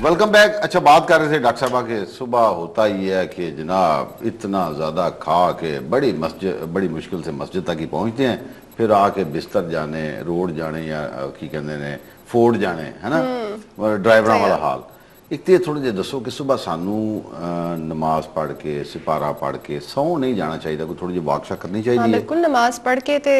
Welcome back. अच्छा, बात कर रहे थे डॉक्टर साहबा के सुबह होता ही है कि जनाब इतना ज़्यादा खा के बड़ी मुश्किल से मस्जिद तक ही पहुंचते हैं, फिर आके बिस्तर जाने, रोड जाने या की कहते ने फोर्ड जाने, है ना, ड्राइवरों वाला हाल। एक तो थोड़ा जिहा दसो कि सुबह सानू नमाज पढ़ के सिपारा पढ़ के सौ नहीं जाना चाहिए, कोई थोड़ी जी वॉक शॉक करनी चाहिए? हाँ बिल्कुल, नमाज पढ़ के ते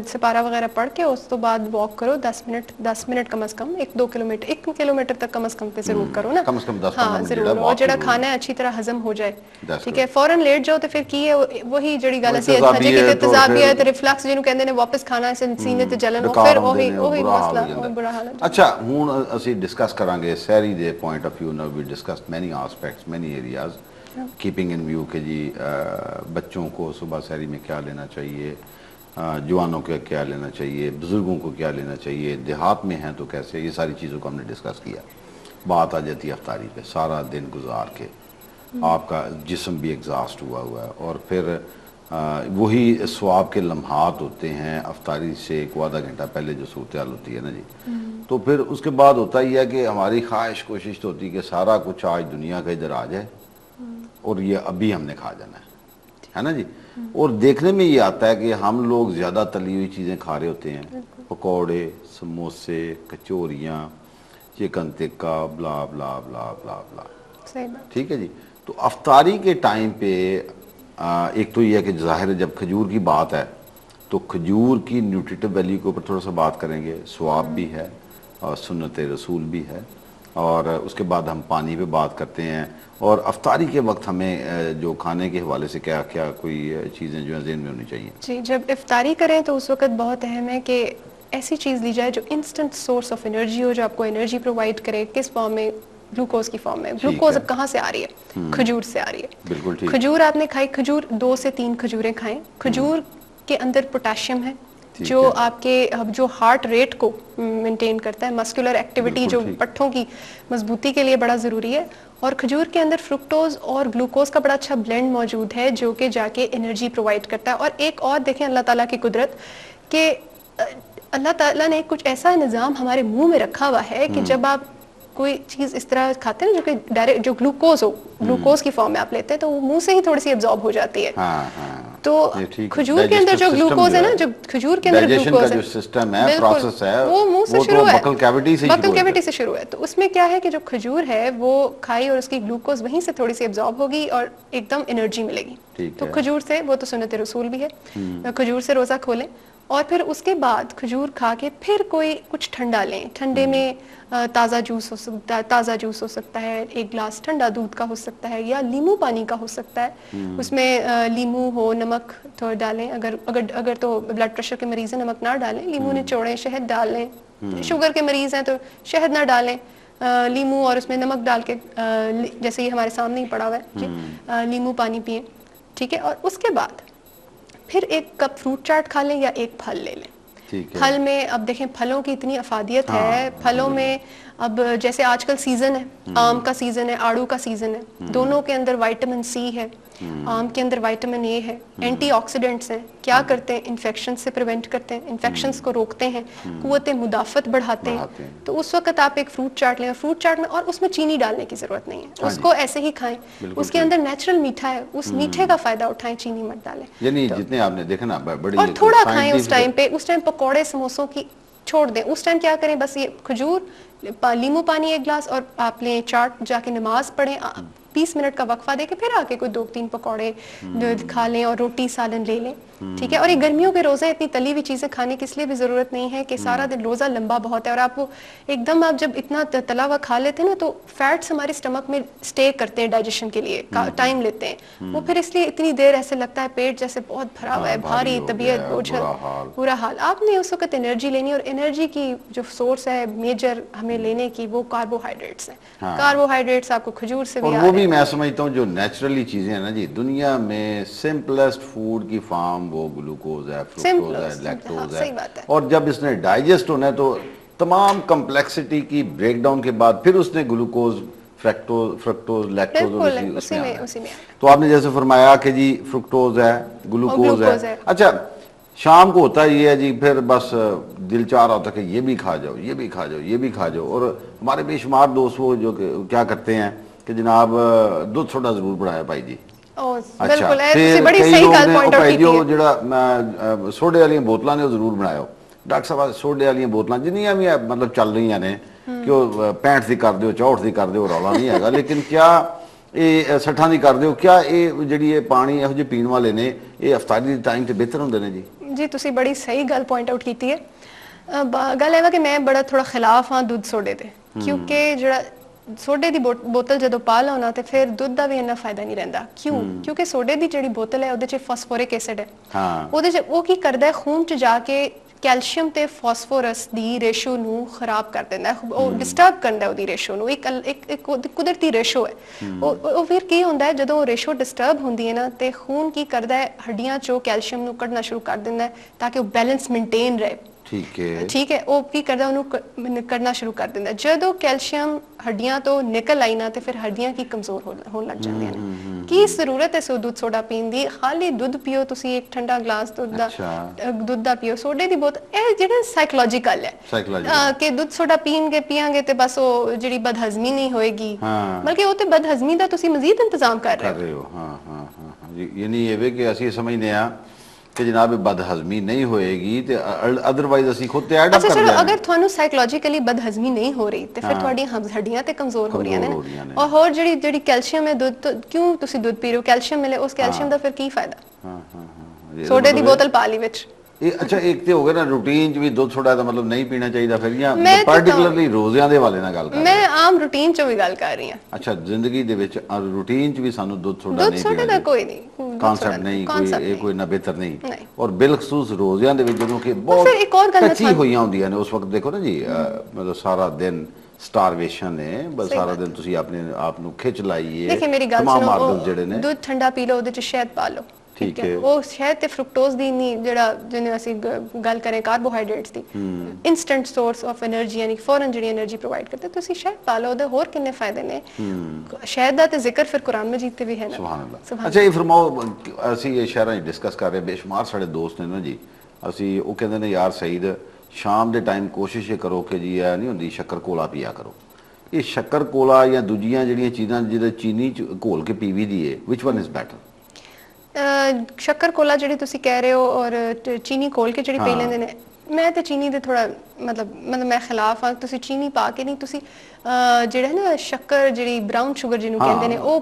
सिपारा वगैरह पढ़ के उस तो बाद वॉक करो 10 मिनट कम से कम, 1 किलोमीटर तक कम से कम जरूर करो ना, कम से कम 10 हाँ जरूर। और जड़ा खाना है अच्छी तरह हजम हो जाए, ठीक है। फौरन लेट जाओ तो फिर की है वही जड़ी गल सी तेजाबियत रिफ्लक्स जिन्हों कहंदे ने वापस खाना सीने ते जलन, फिर वही मसला बुरा हाल है। अच्छा, हुण ਅਸੀਂ डिस्कस करांगे सहरी दे पॉइंट ऑफ व्यू ना, we discussed many aspects many areas, keeping in view कि जी बच्चों को सुबह सहरी में क्या लेना चाहिए, जवानों को क्या लेना चाहिए, बुजुर्गों को क्या लेना चाहिए, देहात में हैं तो कैसे, ये सारी चीज़ों को हमने डिस्कस किया। बात आ जाती है अफ्तारी पे, सारा दिन गुजार के आपका जिस्म भी एग्जॉस्ट हुआ है, और फिर वही स्वाब के लम्हात होते हैं अफ्तारी से एक आधा घंटा पहले जो सूरत हाल होती है ना जी, तो फिर उसके बाद होता ही है कि हमारी ख्वाहिश कोशिश तो होती है कि सारा कुछ आज दुनिया का इधर आ जाए और ये अभी हमने खा जाना है ना जी। और देखने में ये आता है कि हम लोग ज़्यादा तली हुई चीज़ें खा रहे होते हैं, पकौड़े, समोसे, कचौरियाँ, चिकन टिक्का, ब्ला ब्ला ब्ला ब्ला ब्ला, ठीक है जी। तो अफ्तारी के टाइम पे एक तो ये है कि ज़ाहिर है जब खजूर की बात है तो खजूर की न्यूट्रिटिव वैल्यू के ऊपर थोड़ा सा बात करेंगे, स्वाब भी है और सुन्नत रसूल भी है, और उसके बाद हम पानी पे बात करते हैं, और अफ्तारी के वक्त हमें जो खाने के हवाले से क्या क्या कोई चीज़ें जो है ज़हन में होनी चाहिए जी। जब इफ्तारी करें तो उस वक्त बहुत अहम है कि ऐसी चीज़ ली जाए जो इंस्टेंट सोर्स ऑफ एनर्जी हो, जो आपको एनर्जी प्रोवाइड करे। किस फॉर्म में? ग्लूकोज की फॉर्म में। ग्लूकोज अब कहाँ से आ रही है? खजूर से आ रही है। बिल्कुल ठीक। खजूर आपने खाई, खजूर 2 से 3 खजूरें खाएं। खजूर के अंदर पोटेशियम है जो आपके जो हार्ट रेट को मेंटेन करता है, मस्कुलर एक्टिविटी जो पट्ठों की मजबूती के लिए बड़ा ज़रूरी है। और खजूर के अंदर फ्रुक्टोज और ग्लूकोज का बड़ा अच्छा ब्लेंड मौजूद है जो कि जाके एनर्जी प्रोवाइड करता है। और एक और देखें अल्लाह ताला की कुदरत के अल्लाह ताला ने कुछ ऐसा निज़ाम हमारे मुंह में रखा हुआ है कि जब आप कोई चीज़ इस तरह खाते हैं ना जो कि डायरेक्ट जो ग्लूकोज हो, ग्लूकोज की फॉर्म में आप लेते हैं तो वो मुंह से ही थोड़ी सी एब्जॉर्ब हो जाती है। तो खजूर के अंदर जो ग्लूकोज है ना, जो खजूर के अंदर ग्लूकोज जो सिस्टम है, प्रोसेस है, वो मुंह से शुरू है, बकल कैविटी से शुरू है। तो उसमें क्या है कि जो खजूर है वो खाई और उसकी ग्लूकोज वहीं से थोड़ी सी एब्जॉर्ब होगी और एकदम एनर्जी मिलेगी। तो खजूर से, वो तो सुन्नत रसूल भी है, खजूर से रोज़ा खोलें और फिर उसके बाद खजूर खा के फिर कोई कुछ ठंडा लें। ठंडे में ताज़ा जूस हो सकता है, 1 गिलास ठंडा दूध का हो सकता है, या नींबू पानी का हो सकता है। उसमें नींबू हो, नमक थोड़ा डालें। अगर तो ब्लड प्रेशर के मरीज़ हैं नमक ना डालें, नींबू निचोड़ें, शहद डाल लें। शुगर के मरीज़ हैं तो शहद ना डालें, नींबू और उसमें नमक डाल के जैसे ये हमारे सामने ही पड़ा हुआ है जी, नींबू पानी पिएं, ठीक है। और उसके बाद फिर 1 कप फ्रूट चाट खा लें या 1 फल ले लें। फल में अब देखें फलों की इतनी अफादियत है, फलों में अब जैसे आजकल सीजन है, आम का सीजन है, आड़ू का सीजन है, दोनों के अंदर विटामिन सी है, आम के अंदर विटामिन ए है, एंटीऑक्सीडेंट्स हैं, क्या करते हैं, इन्फेक्शन से प्रिवेंट करते हैं, इन्फेक्शंस को रोकते हैं, कुव्वत मुदाफ़त बढ़ाते हैं। तो उस वक्त आप एक फ्रूट चाट लें, फ्रूट चाट में और उसमें चीनी डालने की जरूरत नहीं है, उसको ऐसे ही खाएं। उसके अंदर नेचुरल मीठा है, उस मीठे का फायदा उठाएं, चीनी मत डालें। यानी जितने आपने देखा ना बड़ी, और थोड़ा खाएं उस टाइम पे। उस टाइम पकौड़े समोसों की छोड़ दें। उस टाइम क्या करें, बस ये खजूर, नींबू पानी 1 गिलास और आप लें चाट, जाके नमाज पढ़ें, 20 मिनट का वक्फा देके फिर आके कोई 2-3 पकौड़े खा लें और रोटी सालन ले लें, ठीक है। और ये गर्मियों के रोज़े इतनी तली हुई चीज़ें खाने की इसलिए भी ज़रूरत नहीं है कि सारा दिन रोज़ा लंबा बहुत है और आप वो एकदम आप जब इतना तला हुआ खा लेते हैं ना तो फैट्स हमारे स्टमक में स्टे करते हैं, डाइजेशन के लिए टाइम लेते हैं वो, फिर इसलिए इतनी देर ऐसे लगता है पेट जैसे बहुत भरा हुआ है, भारी तबीयत, बोझल, बुरा हाल। आपने उस वक्त एनर्जी लेनी, और एनर्जी की जो सोर्स है मेजर हमें लेने की वो कार्बोहाइड्रेट्स हैं। कार्बोहाइड्रेट्स आपको खजूर से भी आ रहे हैं। मैं समझता हूँ जो नेचुरली चीजें हैं ना जी, दुनिया में सिंपलेस्ट फूड की फॉर्म वो ग्लूकोज है, फ्रुक्टोज है, लैक्टोज है, और जब इसने डाइजेस्ट होना है तो तमाम कम्प्लेक्सिटी की ब्रेकडाउन के बाद फिर उसने ग्लूकोज, फ्रक्टोज, लैक्टोज उसमें। तो आपने जैसे फरमाया कि जी फ्रुक्टोज है, ग्लूकोज है। अच्छा, शाम को होता ये है जी, फिर बस दिल चाह रहा होता है कि ये भी खा जाओ, ये भी खा जाओ, ये भी खा जाओ। और हमारे बेशुमार दोस्त वो जो क्या करते हैं कि जनाब दूध सोडा जरूर बनाया भाई जी। बिल्कुल है, बड़ी सही गल पॉइंट आउट कीती है। ਜਿਹੜਾ ਸੋਡੇ ਵਾਲੀਆਂ ਬੋਤਲਾਂ ਨੇ ਉਹ ਜ਼ਰੂਰ ਬਣਾਇਓ ਡਾਕਟਰ ਸਾਹਿਬ। ਸੋਡੇ ਵਾਲੀਆਂ ਬੋਤਲਾਂ ਜਿੰਨੀਆਂ ਵੀ ਮਤਲਬ ਚੱਲ ਰਹੀਆਂ ਨੇ ਕਿ ਉਹ 65 ਦੀ ਕਰ ਦਿਓ, 64 ਦੀ ਕਰ ਦਿਓ, ਰੌਲਾ ਨਹੀਂ ਹੈਗਾ। ਲੇਕਿਨ ਕਿਆ ਇਹ 60 ਦੀ ਕਰ ਦਿਓ, ਕਿਆ ਇਹ ਜਿਹੜੀ ਇਹ ਪਾਣੀ ਇਹੋ ਜਿਹੇ ਪੀਣ ਵਾਲੇ ਨੇ ਇਹ ਅਫਤਾਰੀ ਦੇ ਟਾਈਮ ਤੇ ਬਿਹਤਰ ਹੁੰਦੇ ਨੇ ਜੀ? ਜੀ ਤੁਸੀਂ ਬੜੀ ਸਹੀ ਗੱਲ ਪੁਆਇੰਟ ਆਊਟ ਕੀਤੀ ਹੈ। ਗੱਲ ਇਹ ਵਾ ਕਿ ਮੈਂ ਬੜਾ ਥੋੜਾ ਖਿਲਾਫ ਹਾਂ ਦੁੱਧ ਸੋਡੇ ਦੇ, ਕਿਉਂਕਿ ਜਿਹੜਾ ਸੋਡੇ ਦੀ ਬੋਤਲ ਜਦੋਂ ਪਾ ਲਾਉਣਾ ਤੇ ਫਿਰ ਦੁੱਧ ਦਾ ਵੀ ਇੰਨਾ ਫਾਇਦਾ ਨਹੀਂ ਰਹਿੰਦਾ। ਕਿਉਂਕਿ ਸੋਡੇ ਦੀ ਜਿਹੜੀ ਬੋਤਲ ਹੈ ਉਹਦੇ 'ਚ ਫਾਸਫੋਰਿਕ ਐਸਿਡ ਹੈ। ਉਹਦੇ 'ਚ ਉਹ ਕੀ ਕਰਦਾ ਹੈ, ਖੂਨ 'ਚ ਜਾ ਕੇ ਕੈਲਸ਼ੀਅਮ ਤੇ ਫਾਸਫੋਰਸ ਦੀ ਰੇਸ਼ੋ ਨੂੰ ਖਰਾਬ ਕਰ ਦਿੰਦਾ ਹੈ, ਉਹ ਡਿਸਟਰਬ ਕਰਦਾ ਉਹਦੀ ਰੇਸ਼ੋ ਨੂੰ। ਇੱਕ ਕੁਦਰਤੀ ਰੇਸ਼ੋ ਹੈ ਉਹ। ਫਿਰ ਕੀ ਹੁੰਦਾ ਹੈ ਜਦੋਂ ਉਹ ਰੇਸ਼ੋ ਡਿਸਟਰਬ ਹੁੰਦੀ ਹੈ ਨਾ ਤੇ ਖੂਨ ਕੀ ਕਰਦਾ ਹੈ, ਹੱਡੀਆਂ 'ਚੋਂ ਕੈਲਸ਼ੀਅਮ ਨੂੰ ਕੱਢਣਾ ਸ਼ੁਰੂ ਕਰ ਦਿੰਦਾ ਹੈ ਤਾਂ ਕਿ ਉਹ ਬੈਲੈਂਸ ਮੇਨਟੇਨ ਰਹੇ। ਠੀਕ ਹੈ, ਉਹ ਕੀ ਕਰਦਾ ਉਹਨੂੰ ਕਰਨਾ ਸ਼ੁਰੂ ਕਰ ਦਿੰਦਾ। ਜਦੋਂ ਕੈਲਸ਼ੀਅਮ ਹੱਡੀਆਂ ਤੋਂ ਨਿਕਲ ਆਈ ਨਾ ਤੇ ਫਿਰ ਹੱਡੀਆਂ ਕੀ ਕਮਜ਼ੋਰ ਹੋਣ ਲੱਗ ਜਾਂਦੀਆਂ ਨੇ। ਕੀ ਜ਼ਰੂਰਤ ਹੈ ਸੋ ਦੁੱਧ ਸੋਡਾ ਪੀਣ ਦੀ? ਖਾਲੀ ਦੁੱਧ ਪੀਓ ਤੁਸੀਂ, ਇੱਕ ਠੰਡਾ ਗਲਾਸ ਦੁੱਧ ਦਾ ਪੀਓ। ਸੋਡੇ ਦੀ ਬਹੁਤ ਇਹ ਜਿਹੜਾ ਸਾਈਕੋਲੋਜੀਕਲ ਹੈ ਕਿ ਦੁੱਧ ਸੋਡਾ ਪੀਆਂਗੇ ਤੇ ਬਸ ਉਹ ਜਿਹੜੀ ਬਦਹਜ਼ਮੀ ਨਹੀਂ ਹੋਏਗੀ, ਬਲਕਿ ਉਹ ਤੇ ਬਦਹਜ਼ਮੀ ਦਾ ਤੁਸੀਂ ਮਜ਼ੀਦ ਇੰਤਜ਼ਾਮ ਕਰ ਰਹੇ ਹੋ। ਯਾਨੀ ਇਹ ਵੇ ਕਿ ਅਸੀਂ ਸਮਝਦੇ ਆ ਕਿ ਜਨਾਬ ਬਦਹਜ਼ਮੀ ਨਹੀਂ ਹੋਏਗੀ ਤੇ ਅਦਰਵਾਈਜ਼ ਅਸੀਂ ਖੁਦ ਤੇ ਐਡ ਅਪ ਕਰ ਲੈਂਦੇ। ਅਗਰ ਤੁਹਾਨੂੰ ਸਾਈਕੋਲੋਜੀਕਲੀ ਬਦਹਜ਼ਮੀ ਨਹੀਂ ਹੋ ਰਹੀ ਤੇ ਫਿਰ ਤੁਹਾਡੀਆਂ ਹੱਡੀਆਂ ਤੇ ਕਮਜ਼ੋਰ ਹੋ ਰਹੀਆਂ ਨੇ। ਔਰ ਹੋਰ ਜਿਹੜੀ ਕੈਲਸ਼ੀਅਮ ਹੈ ਦੁੱਧ, ਕਿਉਂ ਤੁਸੀਂ ਦੁੱਧ ਪੀ ਰਹੇ ਹੋ? ਕੈਲਸ਼ੀਅਮ ਮਿਲੇ, ਉਸ ਕੈਲਸ਼ੀਅਮ ਦਾ ਫਿਰ ਕੀ ਫਾਇਦਾ? ਸੋਡੇ ਦੀ ਬੋਤਲ ਪਾ ਲਈ ਵਿੱਚ। ਇਹ ਅੱਛਾ ਇੱਕ ਤੇ ਹੋ ਗਿਆ ਨਾ ਰੂਟੀਨ ਚ ਵੀ ਦੁੱਧ ਸੋਡਾ ਦਾ ਮਤਲਬ ਨਹੀਂ ਪੀਣਾ ਚਾਹੀਦਾ ਫਿਰ, ਜਾਂ ਪਾਰਟਿਕੂਲਰਲੀ ਰੋਜ਼ਿਆਂ ਦੇ ਵਾਲੇ ਨਾਲ ਗੱਲ ਕਰ? ਮੈਂ ਆਮ ਰੂਟੀਨ ਚ ਵੀ ਗੱਲ ਕਰ ਰਹੀ ਹਾਂ। ਅੱਛਾ, ਜ਼ਿੰਦਗੀ ਦੇ ਵਿੱਚ ਰੂਟੀਨ ਚ ਵੀ ਸਾਨੂੰ ਦੁੱਧ ਸੋਡਾ ਨਹੀਂ ਪੀਣਾ ਚਾਹੀਦਾ? ਕੋਈ ਨਹੀਂ, ਕਾਨਸੈਪਟ ਨਹੀਂ, ਕੋਈ ਨਾ ਬਿਹਤਰ ਨਹੀਂ। ਔਰ ਬਿਲਖਸੂਸ ਰੋਜ਼ਿਆਂ ਦੇ ਵਿੱਚ ਜਦੋਂ ਕਿ ਬਹੁਤ ਇੱਕ ਹੋਰ ਗੱਲ ਕੱਚੀ ਹੋਈਆਂ ਹੁੰਦੀਆਂ ਨੇ ਉਸ ਵਕਤ, ਦੇਖੋ ਨਾ ਜੀ ਮਤਲਬ ਸਾਰਾ ਦਿਨ ਸਟਾਰਵੇਸ਼ਨ ਹੈ, ਬਸ ਸਾਰਾ ਦਿਨ ਤੁਸੀਂ ਆਪਣੇ ਆਪ ਨੂੰ ਖਿੱਚ ਲਾਈਏ। ਦੇਖੇ ਮੇਰੀ ਗੱਲ ਸੁਣੋ, ਜਿਹੜੇ ਨੇ ਦੁੱਧ ਠੰਡਾ ਪੀ ਲਓ, ਉਹਦੇ ਚ ਸ਼ਹਿਦ ਪਾ ਲਓ, ਠੀਕ ਹੈ। ਉਹ ਸ਼ਹਿਦ ਤੇ ਫਰੂਕਟੋਜ਼ ਦੀ ਨਹੀਂ, ਜਿਹੜਾ ਜਿਹਨੇ ਅਸੀਂ ਗੱਲ ਕਰੇ carbohydrates the, instant source of energy, ਯਾਨੀ ਫੌਰਨ ਜਿਹੜੀ એનર્ਜੀ ਪ੍ਰੋਵਾਈਡ ਕਰਦਾ, ਤੁਸੀਂ ਸ਼ਹਿਦ ਪਾ ਲਓ। ਉਹਦੇ ਹੋਰ ਕਿੰਨੇ ਫਾਇਦੇ ਨੇ। ਸ਼ਹਿਦ ਦਾ ਤੇ ਜ਼ਿਕਰ ਫਿਰ ਕੁਰਾਨ ਮਜੀਦ ਤੇ ਵੀ ਹੈ ਨਾ। ਸੁਭਾਨ ਅੱਲਾਹ। ਅੱਛਾ ਇਹ ਫਰਮਾਓ, ਅਸੀਂ ਇਹ ਸ਼ਹਿਰਾਂ 'ਚ ਡਿਸਕਸ ਕਰ ਰਹੇ, ਬੇਸ਼ੁਮਾਰ ਸਾਡੇ ਦੋਸਤ ਨੇ ਨਾ ਜੀ, ਅਸੀਂ ਉਹ ਕਹਿੰਦੇ ਨੇ ਯਾਰ ਸਈਦ ਸ਼ਾਮ ਦੇ ਟਾਈਮ ਕੋਸ਼ਿਸ਼ ਇਹ ਕਰੋ ਕਿ ਜੀ ਇਹ ਨਹੀਂ ਹੁੰਦੀ ਸ਼ੱਕਰ ਕੋਲਾ ਪੀਆ ਕਰੋ। ਇਹ ਸ਼ੱਕਰ ਕੋਲਾ ਜਾਂ ਦੂਜੀਆਂ ਜਿਹੜੀਆਂ ਚੀਜ਼ਾਂ ਜਿਹਦੇ ਚੀਨੀ 'ਚ ਘੋਲ ਕੇ ਪੀਵੀ ਦੀ ਹੈ, ਵਿਚ ਵਨ ਇਜ਼ ਬੈਟਰ? ਸ਼ੱਕਰ ਕੋਲਾ ਜਿਹੜੀ ਤੁਸੀਂ ਕਹਿ ਰਹੇ ਹੋ ਔਰ ਚੀਨੀ ਕੋਲ ਕੇ ਜਿਹੜੀ ਪੀ ਲੈਂਦੇ ਨੇ, ਮੈਂ ਤੇ ਚੀਨੀ ਦੇ ਥੋੜਾ ਮਤਲਬ ਮੈਂ ਖਿਲਾਫ ਹਾਂ। ਤੁਸੀਂ ਚੀਨੀ ਪਾ ਕੇ ਨਹੀਂ, ਤੁਸੀਂ ਜਿਹੜਾ ਨਾ ਸ਼ੱਕਰ ਜਿਹੜੀ ਬਰਾਊਨ ਸ਼ੂਗਰ ਜਿਹਨੂੰ ਕਹਿੰਦੇ ਨੇ ਉਹ